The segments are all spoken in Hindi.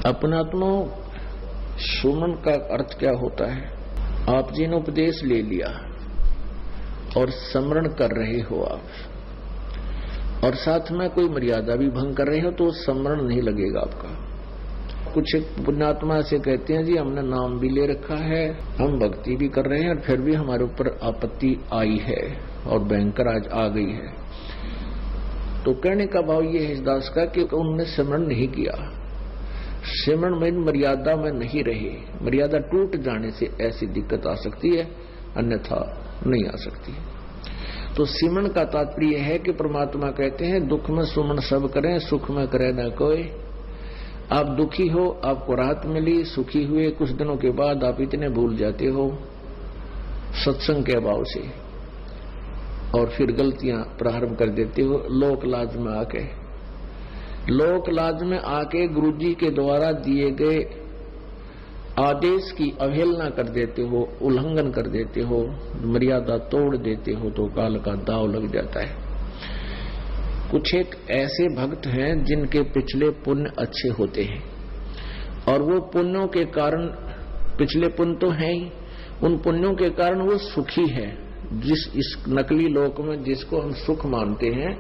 अपनात्मा सुमन का अर्थ क्या होता है? आप जिन उपदेश ले लिया और स्मरण कर रहे हो आप, और साथ में कोई मर्यादा भी भंग कर रहे हो तो स्मरण नहीं लगेगा आपका। कुछ एक पुण्यात्मा से कहते हैं जी हमने नाम भी ले रखा है, हम भक्ति भी कर रहे हैं और फिर भी हमारे ऊपर आपत्ति आई है और भयंकर आज आ गई है। तो कहने का भाव ये है इस दास का कि उन्होंने स्मरण नहीं किया, सिमरण में मर्यादा में नहीं रहे। मर्यादा टूट जाने से ऐसी दिक्कत आ सकती है, अन्यथा नहीं आ सकती। तो सिमरण का तात्पर्य है कि परमात्मा कहते हैं दुख में सुमन सब करें, सुख में करे न कोई। आप दुखी हो, आपको राहत मिली, सुखी हुए, कुछ दिनों के बाद आप इतने भूल जाते हो सत्संग के अभाव से और फिर गलतियां प्रारंभ कर देते हो। लोक लाज में आके, लोक लाज में आके गुरुजी के द्वारा दिए गए आदेश की अवहेलना कर देते हो, उल्लंघन कर देते हो, मर्यादा तोड़ देते हो तो काल का दाव लग जाता है। कुछ एक ऐसे भक्त हैं जिनके पिछले पुण्य अच्छे होते हैं और वो पुण्यों के कारण, पिछले पुण्य तो हैं ही, उन पुण्यों के कारण वो सुखी है। जिस इस नकली लोक में जिसको हम सुख मानते हैं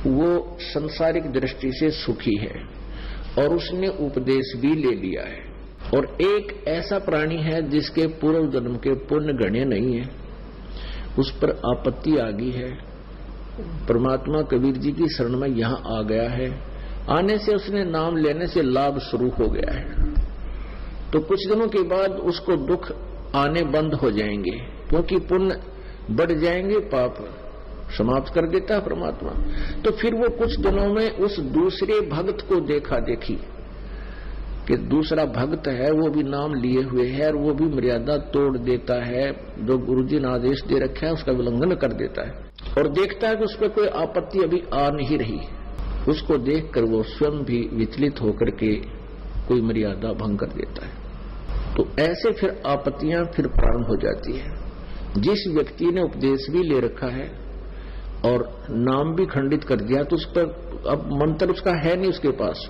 वो संसारिक दृष्टि से सुखी है और उसने उपदेश भी ले लिया है। और एक ऐसा प्राणी है जिसके पूर्व जन्म के पुण्य गणे नहीं है, उस पर आपत्ति आ गई है। परमात्मा कबीर जी की शरण में यहाँ आ गया है, आने से उसने नाम लेने से लाभ शुरू हो गया है। तो कुछ दिनों के बाद उसको दुख आने बंद हो जाएंगे क्योंकि पुण्य बढ़ जाएंगे, पाप समाप्त कर देता है परमात्मा। तो फिर वो कुछ दिनों में उस दूसरे भक्त को देखा देखी कि दूसरा भक्त है, वो भी नाम लिए हुए है और वो भी मर्यादा तोड़ देता है, जो गुरुजी ने आदेश दे रखा है उसका उल्लंघन कर देता है और देखता है कि उस पर कोई आपत्ति अभी आ नहीं रही। उसको देखकर वो स्वयं भी विचलित होकर के कोई मर्यादा भंग कर देता है। तो ऐसे फिर आपत्तियां फिर प्रारंभ हो जाती है। जिस व्यक्ति ने उपदेश भी ले रखा है और नाम भी खंडित कर दिया तो उस पर अब मंत्र उसका है नहीं उसके पास।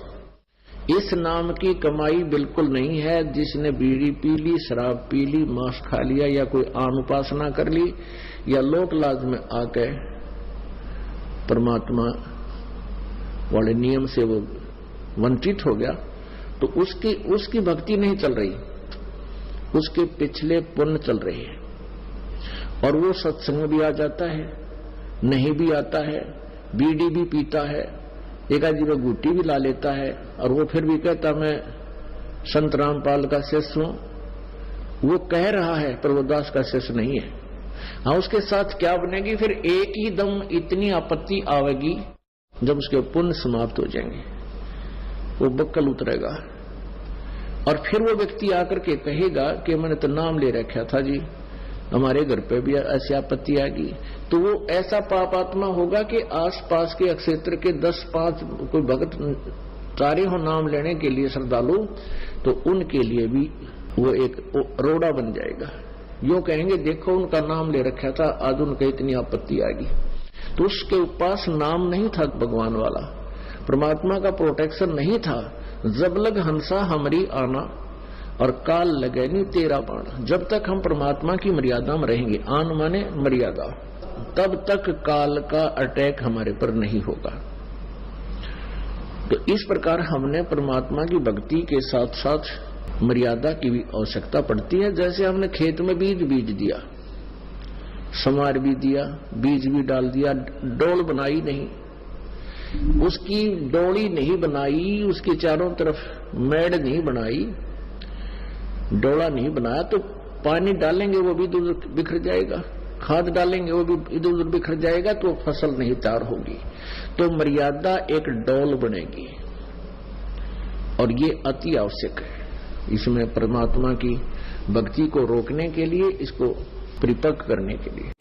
इस नाम की कमाई बिल्कुल नहीं है। जिसने बीड़ी पी ली, शराब पी ली, मांस खा लिया या कोई आन उपासना कर ली या लोक लाज में आके परमात्मा वाले नियम से वो वंचित हो गया तो उसकी भक्ति नहीं चल रही, उसके पिछले पुण्य चल रहे हैं। और वो सत्संग भी आ जाता है, नहीं भी आता है, बीड़ी भी पीता है, एक आदमी में गुट्टी भी ला लेता है और वो फिर भी कहता मैं संत रामपाल का शिष्य हूं। वो कह रहा है पर वो दास का शिष्य नहीं है। हाँ, उसके साथ क्या बनेगी? फिर एक ही दम इतनी आपत्ति आवेगी जब उसके पुण्य समाप्त हो जाएंगे, वो बक्कल उतरेगा और फिर वो व्यक्ति आकर के कहेगा कि मैंने तो नाम ले रखा था जी, हमारे घर पे भी ऐसी आपत्ति आएगी। तो वो ऐसा पापात्मा होगा कि आसपास के क्षेत्र के 10-5 कोई भक्त सारे हो नाम लेने के लिए श्रद्धालु, तो उनके लिए भी वो एक रोड़ा बन जाएगा। यूं कहेंगे देखो उनका नाम ले रखा था, आज उनका इतनी आपत्ति आ गई। तो उसके पास नाम नहीं था भगवान वाला, परमात्मा का प्रोटेक्शन नहीं था। जब लग हंसा हमरी आना और काल लगे नहीं तेरा बाण। जब तक हम परमात्मा की मर्यादा में रहेंगे, आन माने मर्यादा, तब तक काल का अटैक हमारे पर नहीं होगा। तो इस प्रकार हमने परमात्मा की भक्ति के साथ साथ मर्यादा की भी आवश्यकता पड़ती है। जैसे हमने खेत में बीज दिया, समार भी दिया, बीज भी डाल दिया, डोल बनाई नहीं, उसकी डोली नहीं बनाई, उसके चारों तरफ मेड़ नहीं बनाई, डोला नहीं बनाया, तो पानी डालेंगे वो भी इधर उधर बिखर जाएगा, खाद डालेंगे वो भी इधर उधर बिखर जाएगा, तो फसल नहीं तैयार होगी। तो मर्यादा एक डोल बनेगी और ये अति आवश्यक है इसमें परमात्मा की भक्ति को रोकने के लिए, इसको परिपक्व करने के लिए।